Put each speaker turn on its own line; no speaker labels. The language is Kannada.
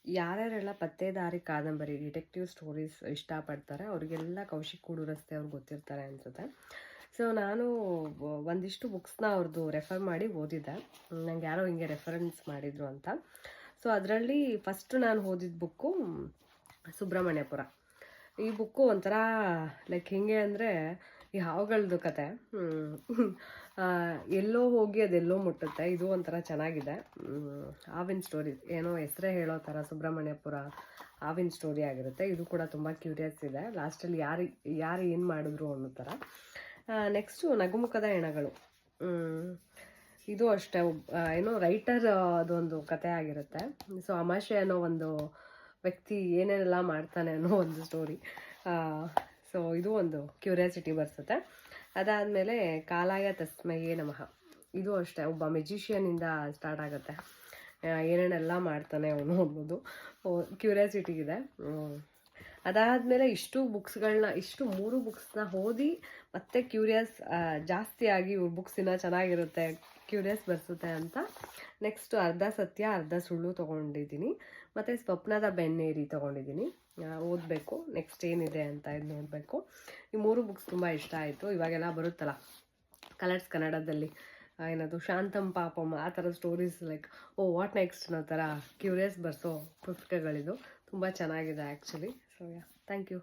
ಯಾರ್ಯಾರೆಲ್ಲ ಪತ್ತೇದಾರಿ ಕಾದಂಬರಿ ಡಿಟೆಕ್ಟಿವ್ ಸ್ಟೋರೀಸ್ ಇಷ್ಟಪಡ್ತಾರೆ ಅವರಿಗೆಲ್ಲ ಕೌಶಿಕ್ ಕೂಡು ರಸ್ತೆ ಅವ್ರು ಗೊತ್ತಿರ್ತಾರೆ ಅನಿಸುತ್ತೆ. ಸೊ ನಾನು ಒಂದಿಷ್ಟು ಬುಕ್ಸ್ನ ಅವ್ರದ್ದು ರೆಫರ್ ಮಾಡಿ ಓದಿದ್ದೆ. ನಂಗೆ ಯಾರೋ ಹಿಂಗೆ ರೆಫರೆನ್ಸ್ ಮಾಡಿದರು ಅಂತ. ಸೊ ಅದರಲ್ಲಿ ಫಸ್ಟು ನಾನು ಓದಿದ ಬುಕ್ಕು ಸುಬ್ರಹ್ಮಣ್ಯಪುರ. ಈ ಬುಕ್ಕು ಒಂಥರ ಲೈಕ್ ಹಿಂಗೆ ಅಂದರೆ ಈ ಹಾವುಗಳದ್ದು ಕತೆ. ಎಲ್ಲೋ ಹೋಗಿ ಅದೆಲ್ಲೋ ಮುಟ್ಟುತ್ತೆ. ಇದು ಒಂಥರ ಚೆನ್ನಾಗಿದೆ. ಹಾವಿನ ಸ್ಟೋರಿ, ಏನೋ ಹೆಸರೇ ಹೇಳೋ ಥರ ಸುಬ್ರಹ್ಮಣ್ಯಪುರ ಹಾವಿನ ಸ್ಟೋರಿ ಆಗಿರುತ್ತೆ. ಇದು ಕೂಡ ತುಂಬ ಕ್ಯೂರಿಯಸ್ ಇದೆ. ಲಾಸ್ಟಲ್ಲಿ ಯಾರು ಏನು ಮಾಡಿದ್ರು ಅನ್ನೋ ಥರ. ನೆಕ್ಸ್ಟು ನಗುಮುಖದ ಹೆಣಗಳು. ಇದು ಅಷ್ಟೇ ಏನೋ ರೈಟರ್ ಅದೊಂದು ಕತೆ ಆಗಿರುತ್ತೆ. ಸೊ ಅಮಾಶೆ ಅನ್ನೋ ಒಂದು ವ್ಯಕ್ತಿ ಏನೇನೆಲ್ಲ ಮಾಡ್ತಾನೆ ಅನ್ನೋ ಒಂದು ಸ್ಟೋರಿ. ಸೊ ಇದು ಒಂದು ಕ್ಯೂರಿಯಾಸಿಟಿ ಬರ್ಸುತ್ತೆ. ಅದಾದಮೇಲೆ ಕಾಲಾಯ ತಸ್ಮಯೇ ನಮಃ. ಇದು ಅಷ್ಟೇ ಒಬ್ಬ ಮೆಜಿಷಿಯನಿಂದ ಸ್ಟಾರ್ಟ್ ಆಗುತ್ತೆ. ಏನೇನೆಲ್ಲ ಮಾಡ್ತಾನೆ ಅವನು ಅನ್ನೋದು ಕ್ಯೂರಿಯಾಸಿಟಿ ಇದೆ. ಅದಾದಮೇಲೆ ಇಷ್ಟು 3 ಬುಕ್ಸ್ನ ಓದಿ ಮತ್ತೆ ಕ್ಯೂರಿಯಸ್ ಜಾಸ್ತಿ ಆಗಿ ಇವ್ರ ಬುಕ್ಸ್ ಇನ್ನೂ ಚೆನ್ನಾಗಿರುತ್ತೆ, ಕ್ಯೂರಿಯಸ್ ಬರ್ಸುತ್ತೆ ಅಂತ ನೆಕ್ಸ್ಟ್ ಅರ್ಧ ಸತ್ಯ ಅರ್ಧ ಸುಳ್ಳು ತೊಗೊಂಡಿದ್ದೀನಿ. ಮತ್ತು ಸ್ವಪ್ನದ ಬೆನ್ನೇರಿ ತೊಗೊಂಡಿದ್ದೀನಿ. ಓದಬೇಕು, ನೆಕ್ಸ್ಟ್ ಏನಿದೆ ಅಂತ ಇದು ನೋಡಬೇಕು. ಈ 3 ಬುಕ್ಸ್ ತುಂಬ ಇಷ್ಟ ಆಯಿತು. ಇವಾಗೆಲ್ಲ ಬರುತ್ತಲ್ಲ ಕಲರ್ಸ್ ಕನ್ನಡದಲ್ಲಿ ಏನದು ಶಾಂತಂ ಪಾಪಂ ಆ ಥರ ಸ್ಟೋರೀಸ್, ಲೈಕ್ ವಾಟ್ ನೆಕ್ಸ್ಟ್ ಅನ್ನೋ ಥರ ಕ್ಯೂರಿಯಸ್ ಬರ್ಸೋ ಪುಸ್ತಕಗಳಿದು. ತುಂಬ ಚೆನ್ನಾಗಿದೆ ಆ್ಯಕ್ಚುಲಿ. So thank you.